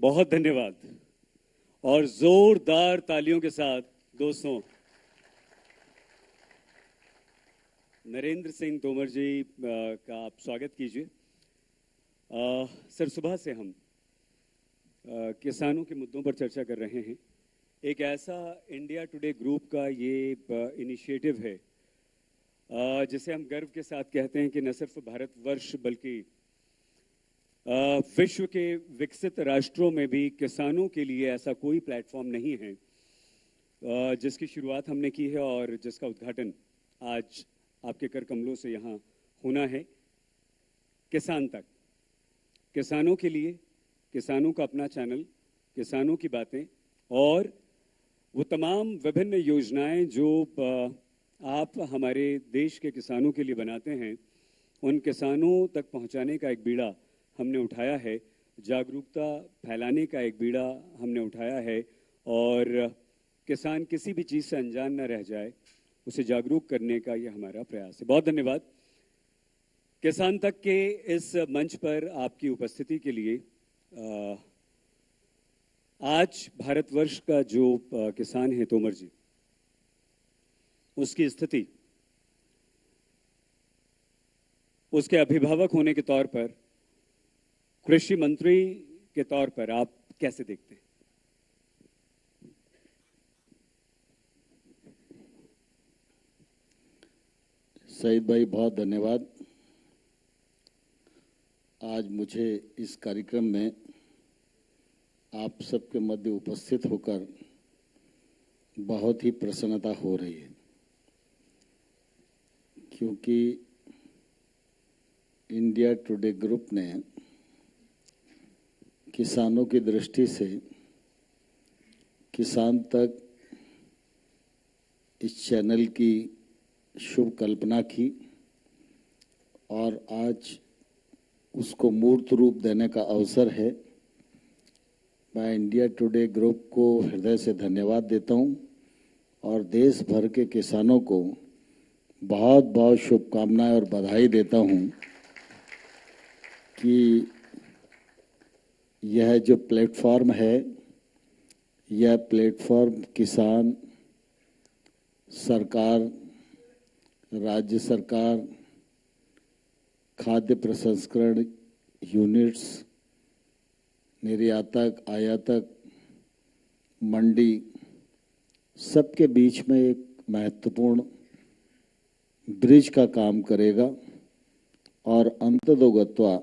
बहुत धन्यवाद। और जोरदार तालियों के साथ दोस्तों नरेंद्र सिंह तोमर जी का आप स्वागत कीजिए। सर, सुबह से हम किसानों के मुद्दों पर चर्चा कर रहे हैं। एक ऐसा इंडिया टुडे ग्रुप का ये इनिशिएटिव है जिसे हम गर्व के साथ कहते हैं कि न सिर्फ भारतवर्ष बल्कि विश्व के विकसित राष्ट्रों में भी किसानों के लिए ऐसा कोई प्लेटफॉर्म नहीं है जिसकी शुरुआत हमने की है और जिसका उद्घाटन आज आपके कर कमलों से यहाँ होना है। किसान तक, किसानों के लिए, किसानों का अपना चैनल, किसानों की बातें और वो तमाम विभिन्न योजनाएं जो आप हमारे देश के किसानों के लिए बनाते हैं, उन किसानों तक पहुंचाने का एक बीड़ा हमने उठाया है, जागरूकता फैलाने का एक बीड़ा हमने उठाया है और किसान किसी भी चीज़ से अनजान न रह जाए, उसे जागरूक करने का ये हमारा प्रयास है। बहुत धन्यवाद किसान तक के इस मंच पर आपकी उपस्थिति के लिए। आज भारतवर्ष का जो किसान है तोमर जी, उसकी स्थिति, उसके अभिभावक होने के तौर पर, कृषि मंत्री के तौर पर आप कैसे देखते हैं? सईद भाई, बहुत धन्यवाद। आज मुझे इस कार्यक्रम में आप सबके मध्य उपस्थित होकर बहुत ही प्रसन्नता हो रही है, क्योंकि इंडिया टुडे ग्रुप ने किसानों की दृष्टि से किसान तक इस चैनल की शुभ कल्पना की और आज उसको मूर्त रूप देने का अवसर है। मैं इंडिया टुडे ग्रुप को हृदय से धन्यवाद देता हूं और देश भर के किसानों को बहुत बहुत शुभकामनाएं और बधाई देता हूं कि यह जो प्लेटफॉर्म है, यह प्लेटफॉर्म किसान, सरकार, राज्य सरकार, खाद्य प्रसंस्करण यूनिट्स, निर्यातक, आयातक, मंडी, सबके बीच में एक महत्वपूर्ण ब्रिज का काम करेगा और अंततोगत्वा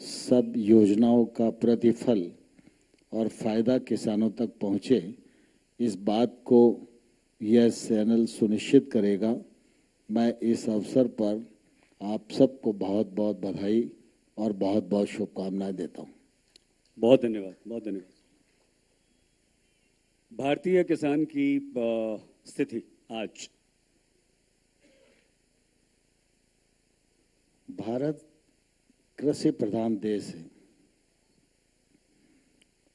सब योजनाओं का प्रतिफल और फायदा किसानों तक पहुंचे, इस बात को यह चैनल सुनिश्चित करेगा। मैं इस अवसर पर आप सबको बहुत बहुत बधाई और बहुत बहुत शुभकामनाएं देता हूं। बहुत धन्यवाद, बहुत धन्यवाद। भारतीय किसान की स्थिति आज, भारत कृषि प्रधान देश है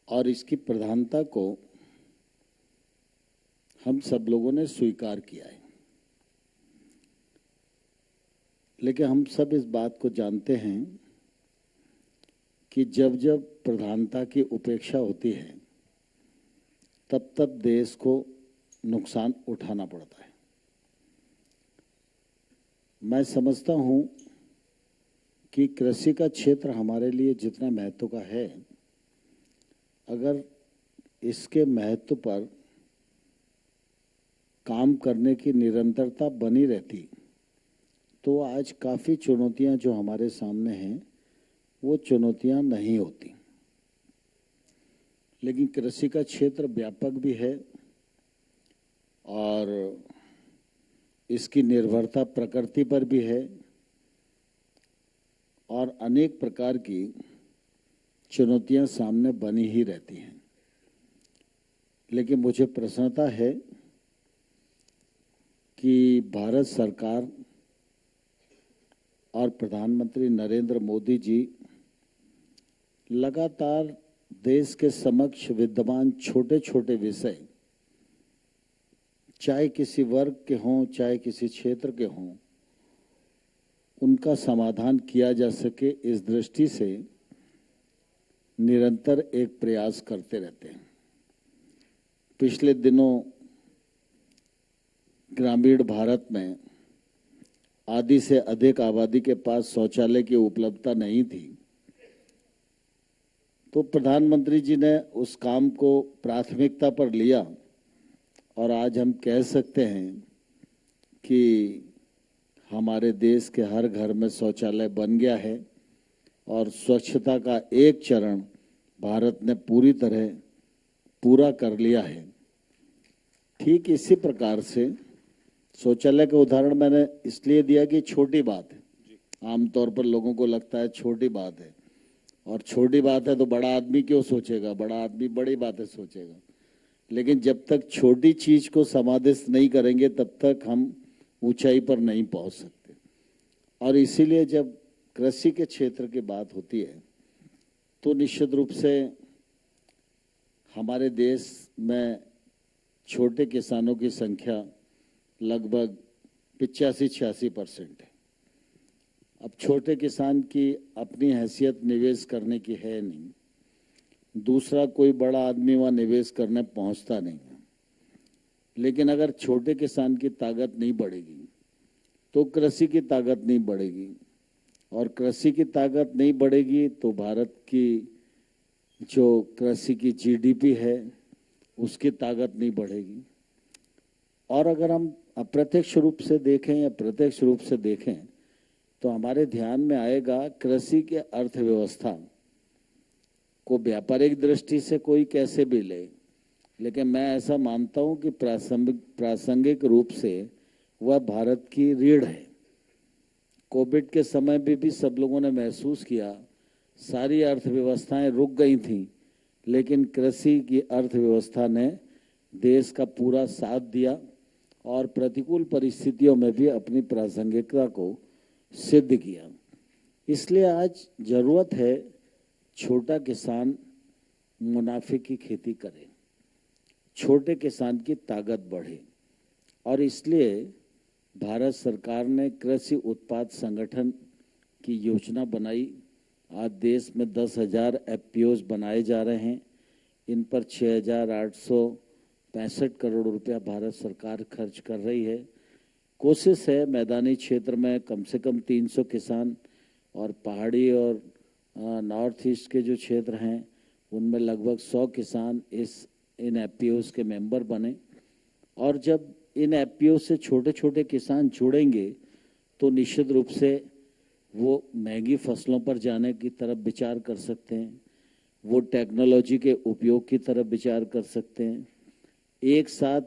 और इसकी प्रधानता को हम सब लोगों ने स्वीकार किया है, लेकिन हम सब इस बात को जानते हैं कि जब जब प्रधानता की उपेक्षा होती है तब तब देश को नुकसान उठाना पड़ता है। मैं समझता हूं कि कृषि का क्षेत्र हमारे लिए जितना महत्व का है, अगर इसके महत्व पर काम करने की निरंतरता बनी रहती तो आज काफ़ी चुनौतियां जो हमारे सामने हैं वो चुनौतियां नहीं होती। लेकिन कृषि का क्षेत्र व्यापक भी है और इसकी निर्भरता प्रकृति पर भी है और अनेक प्रकार की चुनौतियां सामने बनी ही रहती हैं। लेकिन मुझे प्रसन्नता है कि भारत सरकार और प्रधानमंत्री नरेंद्र मोदी जी लगातार देश के समक्ष विद्यमान छोटे छोटे विषय, चाहे किसी वर्ग के हों चाहे किसी क्षेत्र के हों, उनका समाधान किया जा सके, इस दृष्टि से निरंतर एक प्रयास करते रहते हैं। पिछले दिनों ग्रामीण भारत में आधी से अधिक आबादी के पास शौचालय की उपलब्धता नहीं थी, तो प्रधानमंत्री जी ने उस काम को प्राथमिकता पर लिया और आज हम कह सकते हैं कि हमारे देश के हर घर में शौचालय बन गया है और स्वच्छता का एक चरण भारत ने पूरी तरह पूरा कर लिया है। ठीक इसी प्रकार से शौचालय का उदाहरण मैंने इसलिए दिया कि छोटी बात है, आमतौर पर लोगों को लगता है छोटी बात है, और छोटी बात है तो बड़ा आदमी क्यों सोचेगा, बड़ा आदमी बड़ी बातें सोचेगा। लेकिन जब तक छोटी चीज को समादेश नहीं करेंगे तब तक हम ऊंचाई पर नहीं पहुंच सकते। और इसीलिए जब कृषि के क्षेत्र की बात होती है तो निश्चित रूप से हमारे देश में छोटे किसानों की संख्या लगभग 85-86% है। अब छोटे किसान की अपनी हैसियत निवेश करने की है नहीं, दूसरा कोई बड़ा आदमी वहाँ निवेश करने पहुंचता नहीं है। लेकिन अगर छोटे किसान की ताकत नहीं बढ़ेगी तो कृषि की ताकत नहीं बढ़ेगी, और कृषि की ताकत नहीं बढ़ेगी तो भारत की जो कृषि की जीडीपी है उसकी ताकत नहीं बढ़ेगी। और अगर हम अप्रत्यक्ष रूप से देखें या प्रत्यक्ष रूप से देखें तो हमारे ध्यान में आएगा कृषि के अर्थव्यवस्था को व्यापारिक दृष्टि से कोई कैसे भी ले, लेकिन मैं ऐसा मानता हूं कि प्रासंगिक रूप से वह भारत की रीढ़ है। कोविड के समय में भी सब लोगों ने महसूस किया, सारी अर्थव्यवस्थाएं रुक गई थीं, लेकिन कृषि की अर्थव्यवस्था ने देश का पूरा साथ दिया और प्रतिकूल परिस्थितियों में भी अपनी प्रासंगिकता को सिद्ध किया। इसलिए आज जरूरत है छोटा किसान मुनाफे की खेती करे, छोटे किसान की ताकत बढ़े, और इसलिए भारत सरकार ने कृषि उत्पाद संगठन की योजना बनाई। आज देश में 10,000 एफपीओज बनाए जा रहे हैं। इन पर 6,865 करोड़ रुपया भारत सरकार खर्च कर रही है। कोशिश है मैदानी क्षेत्र में कम से कम 300 किसान, और पहाड़ी और नॉर्थ ईस्ट के जो क्षेत्र हैं उनमें लगभग 100 किसान इन एफपीओज के मेंबर बने। और जब इन एफपीओ से छोटे छोटे किसान जुड़ेंगे तो निश्चित रूप से वो महंगी फसलों पर जाने की तरफ विचार कर सकते हैं, वो टेक्नोलॉजी के उपयोग की तरफ विचार कर सकते हैं। एक साथ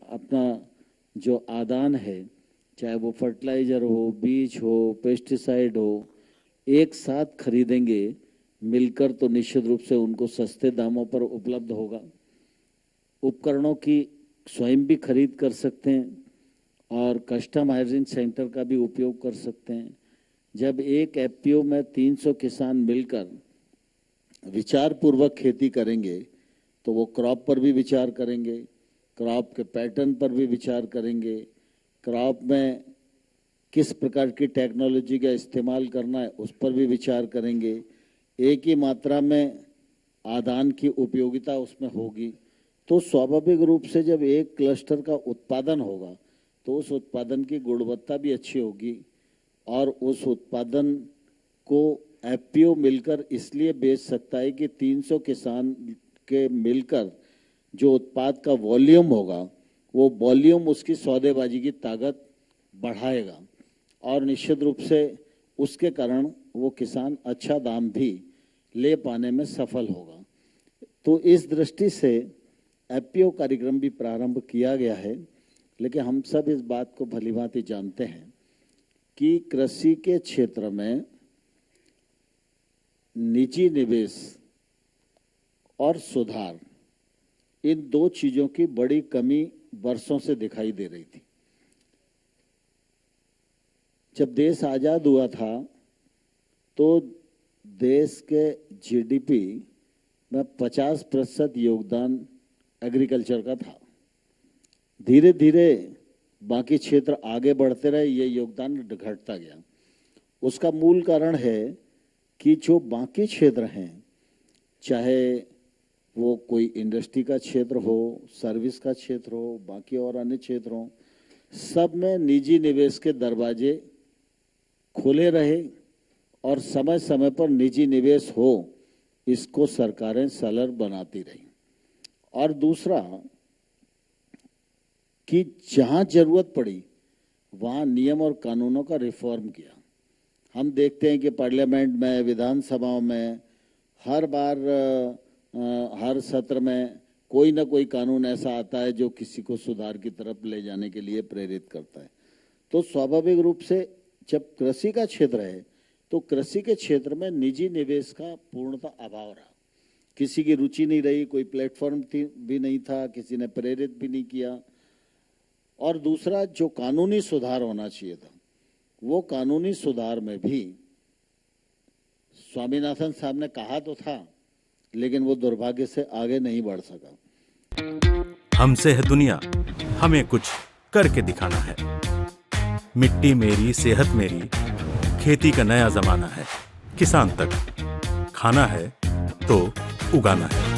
अपना जो आदान है, चाहे वो फर्टिलाइजर हो, बीज हो, पेस्टिसाइड हो, एक साथ खरीदेंगे मिलकर तो निश्चित रूप से उनको सस्ते दामों पर उपलब्ध होगा। उपकरणों की स्वयं भी खरीद कर सकते हैं और कस्टमाइजिंग सेंटर का भी उपयोग कर सकते हैं। जब एक एफपीओ में 300 किसान मिलकर विचार पूर्वक खेती करेंगे तो वो क्रॉप पर भी विचार करेंगे, क्रॉप के पैटर्न पर भी विचार करेंगे, क्रॉप में किस प्रकार की टेक्नोलॉजी का इस्तेमाल करना है उस पर भी विचार करेंगे। एक ही मात्रा में आदान की उपयोगिता उसमें होगी, तो स्वाभाविक रूप से जब एक क्लस्टर का उत्पादन होगा तो उस उत्पादन की गुणवत्ता भी अच्छी होगी, और उस उत्पादन को एफपीओ मिलकर इसलिए बेच सकता है कि 300 किसान के मिलकर जो उत्पाद का वॉल्यूम होगा वो वॉल्यूम उसकी सौदेबाजी की ताकत बढ़ाएगा, और निश्चित रूप से उसके कारण वो किसान अच्छा दाम भी ले पाने में सफल होगा। तो इस दृष्टि से एफपीओ कार्यक्रम भी प्रारंभ किया गया है। लेकिन हम सब इस बात को भलीभांति जानते हैं कि कृषि के क्षेत्र में निजी निवेश और सुधार, इन दो चीजों की बड़ी कमी वर्षों से दिखाई दे रही थी। जब देश आजाद हुआ था तो देश के जीडीपी में 50% योगदान एग्रीकल्चर का था। धीरे धीरे बाकी क्षेत्र आगे बढ़ते रहे, ये योगदान घटता गया। उसका मूल कारण है कि जो बाकी क्षेत्र हैं, चाहे वो कोई इंडस्ट्री का क्षेत्र हो, सर्विस का क्षेत्र हो, बाकी और अन्य क्षेत्र हो, सब में निजी निवेश के दरवाजे खुले रहे और समय समय पर निजी निवेश हो, इसको सरकारें सरल बनाती रही। और दूसरा कि जहां जरूरत पड़ी वहां नियम और कानूनों का रिफॉर्म किया। हम देखते हैं कि पार्लियामेंट में, विधानसभाओं में हर बार हर सत्र में कोई ना कोई कानून ऐसा आता है जो किसी को सुधार की तरफ ले जाने के लिए प्रेरित करता है। तो स्वाभाविक रूप से जब कृषि का क्षेत्र है तो कृषि के क्षेत्र में निजी निवेश का पूर्णतः अभाव रहा। किसी की रुचि नहीं रही, कोई प्लेटफॉर्म भी नहीं था, किसी ने प्रेरित भी नहीं किया। और दूसरा, जो कानूनी सुधार होना चाहिए था, वो कानूनी सुधार में भी स्वामीनाथन साहब ने कहा तो था, लेकिन वो दुर्भाग्य से आगे नहीं बढ़ सका। हमसे है दुनिया, हमें कुछ करके दिखाना है। मिट्टी मेरी, सेहत मेरी, खेती का नया जमाना है। किसान तक खाना है तो उगाना है।